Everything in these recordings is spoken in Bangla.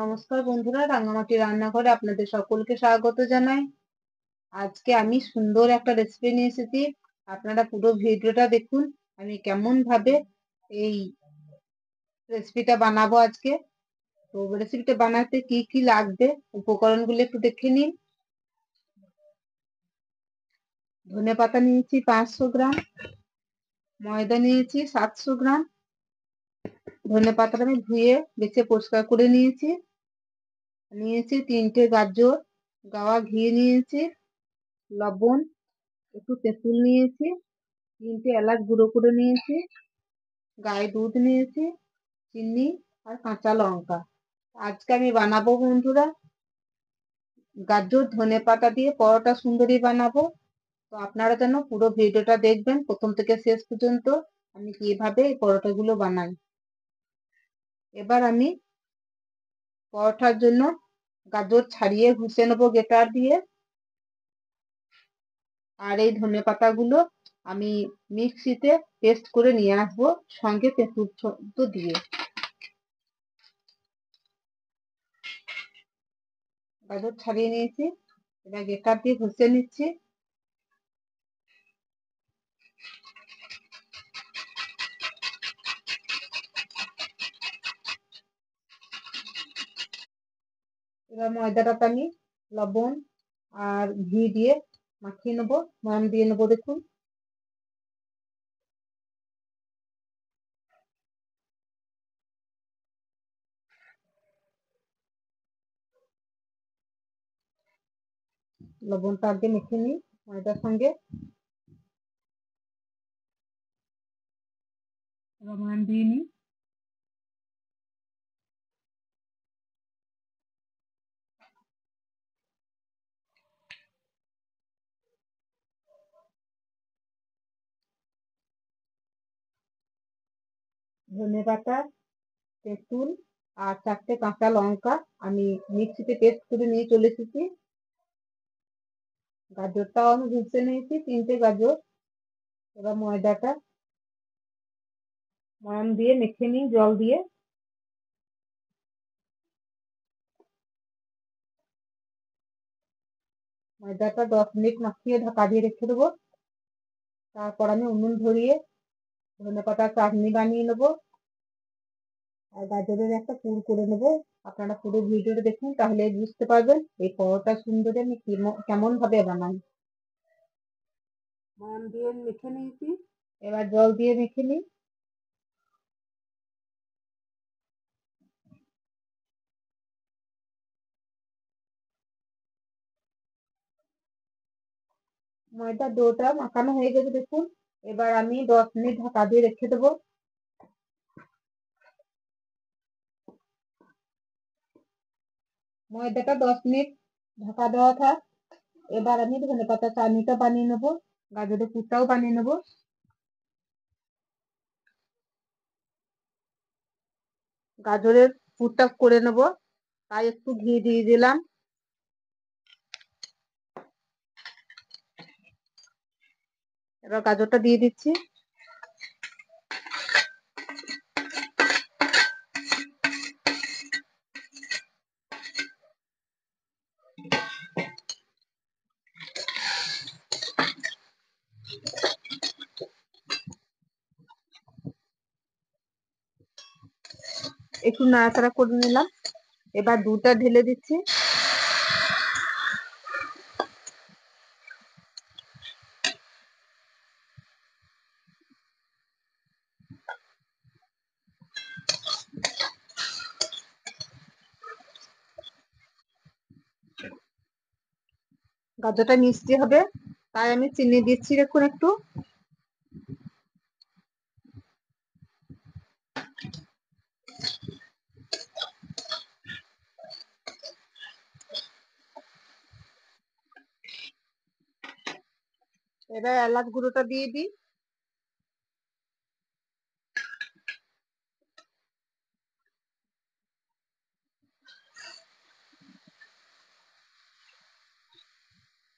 নমস্কার বন্ধুরা, রাঙামাটি রান্নাঘরে আপনাদের সকলকে স্বাগত জানাই। আজকে আমি সুন্দর একটা রেসিপি নিয়ে এসেছি। আপনারা পুরো ভিডিওটা দেখুন আমি কেমন ভাবে এই রেসিপিটা বানাবো আজকে। তো রেসিপিটা বানাতে কি কি লাগবে উপকরণগুলো একটু দেখে নিন। ধনে পাতা নিয়েছি 500 গ্রাম, ময়দা নিয়েছি 700 গ্রাম। ধনে পাতাটা আমি ধুয়ে বেছে পরিষ্কার করে নিয়েছি। নিয়েছি 3টে গাজর, গাওয়া ঘি নিয়েছি, লবণ, একটু তেঁতুল নিয়েছি, 3টে এলাচ গুঁড়ো করে নিয়েছি, গায়ে দুধ নিয়েছি, চিনি আর কাঁচা লঙ্কা। আজকে আমি বানাবো বন্ধুরা গাজর ধনে পাতা দিয়ে পরোটা সুন্দরী বানাবো। তো আপনারা যেন পুরো ভিডিওটা দেখবেন প্রথম থেকে শেষ পর্যন্ত আমি কিভাবে এই পরোটাগুলো বানাই। এবার আমি পরোটার জন্য গাজর ছাড়িয়ে ঘষে নেবো গ্রেটার দিয়ে। আর এই ধনে পাতাগুলো আমি মিক্সিতে পেস্ট করে নিয়ে আসবো সঙ্গে তেঁতুল দিয়ে। গাজর ছাড়িয়ে নিয়েছি, এবার গ্রেটার দিয়ে ঘষে নিচ্ছি। এবার ময়দাটাতে আমি লবণ আর ঘি দিয়ে মাখিয়ে নেবো, ময়াম দিয়ে নেবো। দেখুন লবণটা আগে মেখে নিই ময়দার সঙ্গে। এবার ময়াম দিয়ে নিই। ধনে পাতা, তেঁতুল আর 4টে কাঁচা লঙ্কা আমি মিক্সিতে পেস্ট করে নিয়ে চলে এসেছি। গাজরটাও আমি ঘষে নিয়েছি, 3টে গাজর। এবার ময়দাটা ময়াম দিয়ে মেখে নিই জল দিয়ে। ময়দাটা 10 মিনিট মাখিয়ে ঢাকা দিয়ে রেখে দেবো। তারপর আমি উনুন ধরিয়ে ধনে পাতার চাটনি বানিয়ে নেবো আর গাজরের একটা পুর করে নেবো। আপনারা পুরো ভিডিওটা দেখুন তাহলে বুঝতে পারবেন এই পরোটা সুন্দরী আমি কেমন ভাবে বানাই। ময়াম দিয়ে মেখে নিয়েছি, এবার জল দিয়ে মেখে নিই। ময়দার ডোটা মাখানো হয়ে গেছে দেখুন। এবার আমি 10 মিনিট ঢাকা দিয়ে রেখে দেবো। ময়দাটা 10 মিনিট ঢাকা দেওয়া থাক। এবার আমি ধনে পাতা চাটনিটা বানিয়ে নেবো, গাজরের পুরটাও বানিয়ে নেবো। গাজরের পুরটা করে নেবো, তাই একটু ঘি দিয়ে দিলাম। এবার গাজরটা দিয়ে দিচ্ছি। একটু নাড়াচাড়া করে নিলাম। এবার দুধটা ঢেলে দিচ্ছি। গাজরটা মিষ্টি হবে তাই আমি চিনি দিচ্ছি দেখুন একটু। এবার এলাচ গুঁড়োটা দিয়ে দিই।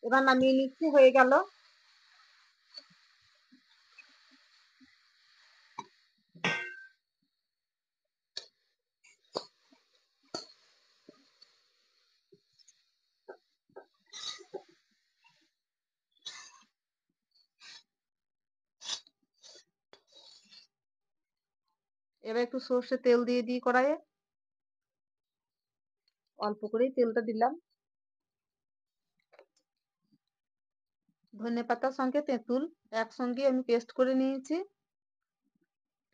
এবার নামিয়ে নিচ্ছি, হয়ে গেল। এবার একটু সর্ষে তেল দিয়ে দিই কড়াইয়ে। অল্প করেই তেলটা দিলাম। ধনেপাতার সঙ্গে তেঁতুল একসঙ্গে আমি পেস্ট করে নিয়েছি।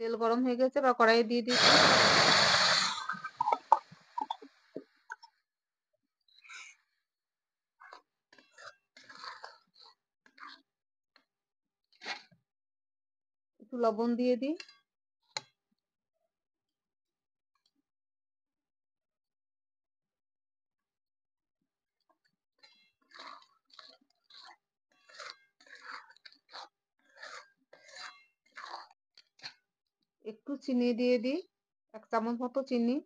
তেল গরম হয়ে গেছে, বা কড়াইয়ে দিয়ে দিচ্ছি। একটু লবণ দিয়ে দিই। একটু চিনি দিয়ে দিই, 1 চামচ মতো চিনি।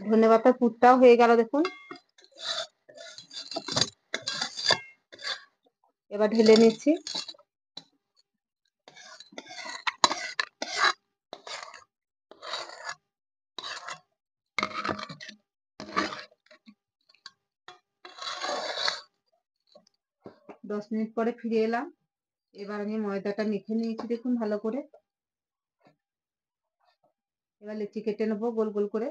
ধনেপাতার পুরটাও হয়ে গেল দেখুন। এবার ঢেলে নিচ্ছি। দশ মিনিট পরে ফিরে এলাম। এবার আমি ময়দাটা মেখে নিয়েছি দেখুন ভালো করে। এবার লেচি কেটে নেবো গোল গোল করে।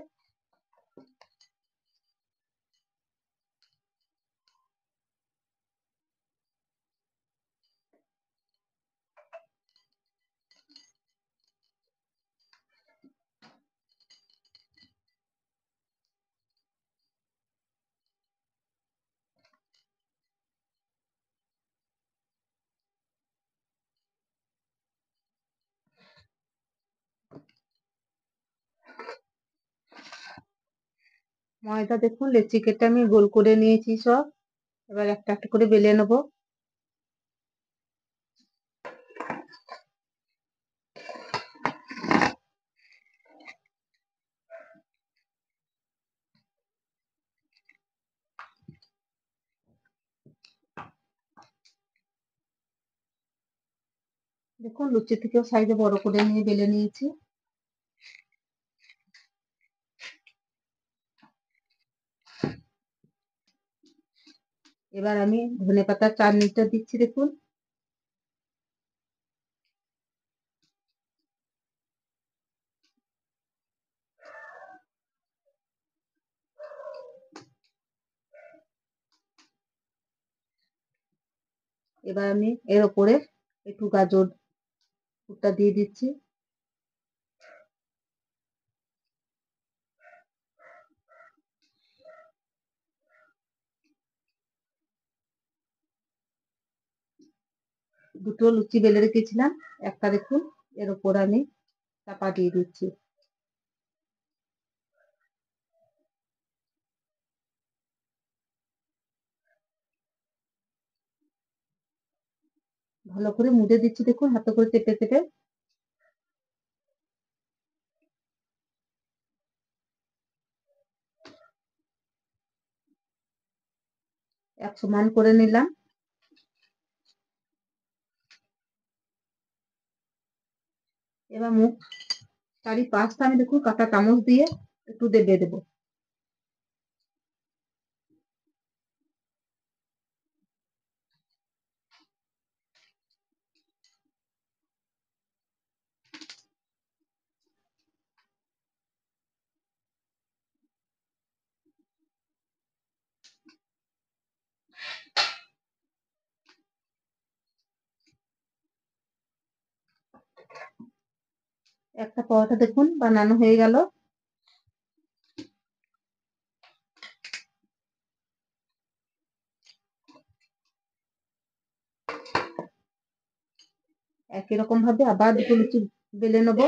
ময়দা দেখুন লেচি কেটে আমি গোল করে নিয়েছি সব। এবার একটা একটা করে বেলে নেবো। দেখুন লুচি থেকেও সাইজে বড় করে নিয়ে বেলে নিয়েছি। এবার আমি ধনেপাতার চাটনিটা দিচ্ছি দেখুন। এবার আমি এর ওপরে একটু গাজর পুরটা দিয়ে দিচ্ছি। দুটো লুচি বেলে রেখেছিলাম, একটা দেখুন এর ওপর আমি চাপা দিয়ে দিচ্ছি। ভালো করে মুড়ে দিচ্ছি দেখুন হাতে করে চেপে চেপে। এক সমান করে নিলাম। এবার মুখ চারিপাশটা আমি দেখুন কাঁটা চামচ দিয়ে একটু দেবে দেবো। একটা পরোটা দেখুন বানানো হয়ে গেল। একই রকম ভাবে আবার দুটো লুচি বেলে নেবো।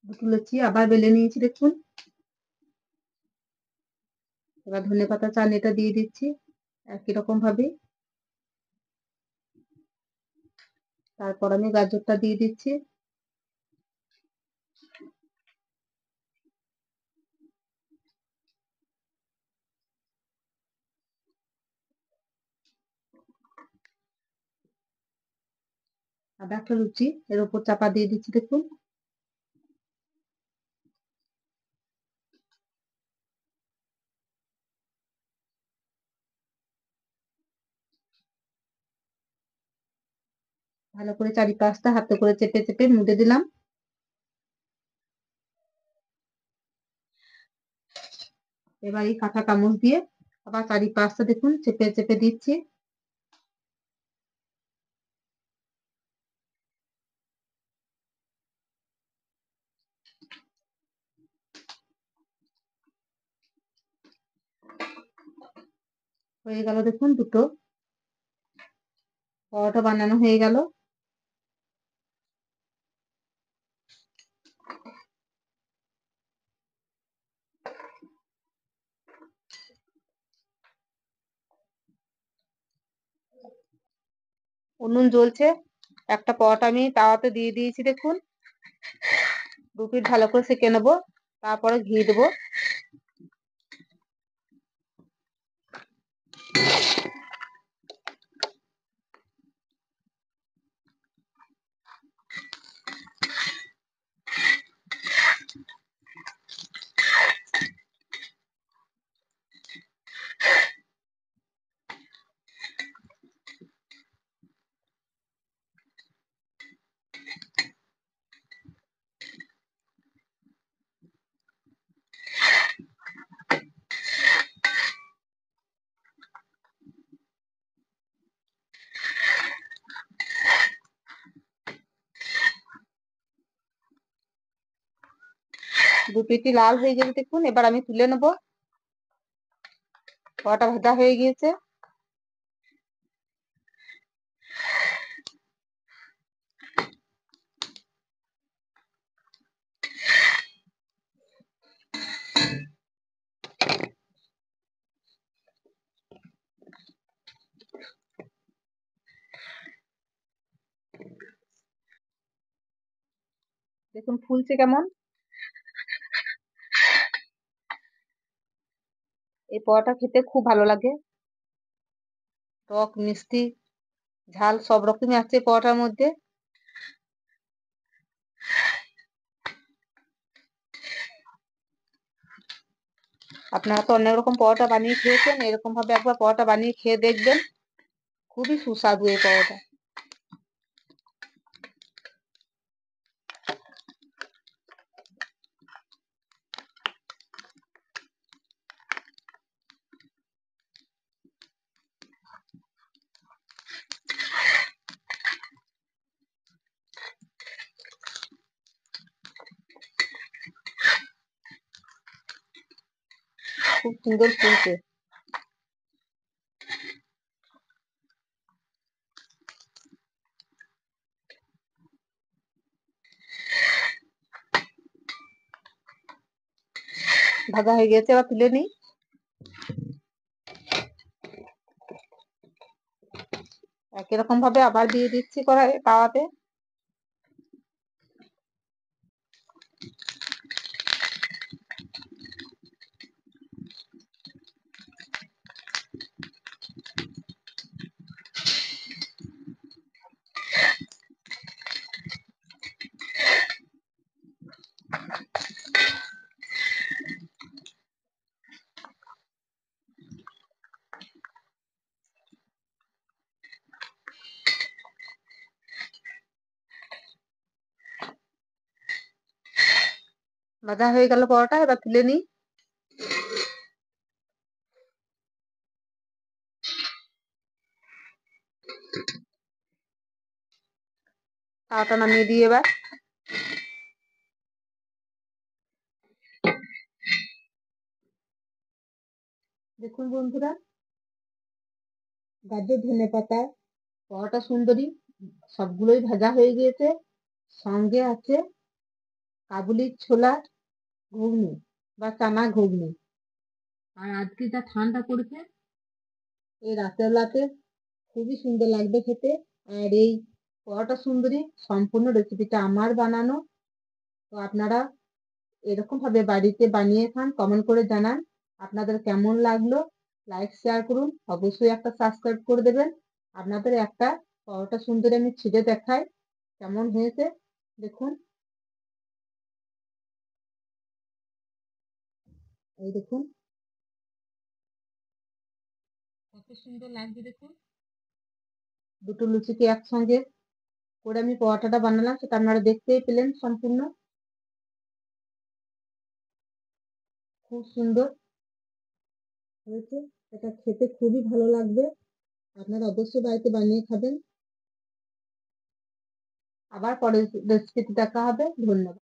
দুটো লুচি আবার বেলে নিয়েছি দেখুন। এবার ধনেপাতা চাটনিটা দিয়ে দিচ্ছি একই রকম ভাবে। তারপর আমি গাজরটা দিয়ে দিচ্ছি। আবার একটা লুচি এর উপর চাপা দিয়ে দিচ্ছি দেখুন। ভালো করে চারিপাশটা হাতে করে চেপে চেপে মুড়ে দিলাম। এবার এই কাঁটা চামচ দিয়ে আবার চারিপাশটা দেখুন চেপে চেপে দিচ্ছি। হয়ে গেল দেখুন, দুটো পরোটা বানানো হয়ে গেল। উনুন জ্বলছে, একটা পরোটা আমি তাওয়াতে দিয়ে দিয়েছি দেখুন। দু পিঠ ভালো করে সেঁকে নেবো, তারপরে ঘি দেবো। দু পিঠই লাল হয়ে গেছে দেখুন, এবার আমি তুলে নেবো। পরোটা ভাজা হয়ে গিয়েছে। দেখুন ফুলছে কেমন। এই পরোটা খেতে খুব ভালো লাগে, টক মিষ্টি ঝাল সব রকমই আছে পরোটার মধ্যে। আপনারা তো অনেক রকম পরোটা বানিয়ে খেয়েছেন, এরকম ভাবে একবার পরোটা বানিয়ে খেয়ে দেখবেন, খুবই সুস্বাদু এই পরোটা। খুব সুন্দর ফুলছে। ভাজা হয়ে গেছে, এবার তুলে নিই। একই রকম ভাবে আবার দিয়ে দিচ্ছি কড়াই তাওয়াতে। ভাজা হয়ে গেল পরোটা, এবার তুলে নিই। তাওয়াটা নামিয়ে দিই এবার। দেখুন বন্ধুরা, গাজর ধনেপাতা পরোটা সুন্দরী সবগুলোই ভাজা হয়ে গিয়েছে। সঙ্গে আছে কাবুলি ছোলা ঘুগনি বা চানা ঘুগনি। আর আজকে যা ঠান্ডা পড়েছে, এই রাতের বেলাতে খুবই সুন্দর লাগবে খেতে। আর এই পরোটা সুন্দরী সম্পূর্ণ রেসিপিটা আমার বানানো। তো আপনারা এরকম ভাবে বাড়িতে বানিয়ে খান, কমেন্ট করে জানান আপনাদের কেমন লাগলো। লাইক শেয়ার করুন, অবশ্যই একটা সাবস্ক্রাইব করে দেবেন। আপনাদের একটা পরোটা সুন্দরী আমি ছিঁড়ে দেখাই কেমন হয়েছে। দেখুন, এই দেখুন কত সুন্দর লাগছে দেখুন, দুটো লুচিকে একসঙ্গে করে আমি পরোটাটা বানালাম, সেটা আপনারা দেখতেই পেলেন সম্পূর্ণ। খুব সুন্দর হয়েছে, এটা খেতে খুবই ভালো লাগবে। আপনারা অবশ্যই বাড়িতে বানিয়ে খাবেন। আবার পরের রেসিপিতে দেখা হবে। ধন্যবাদ।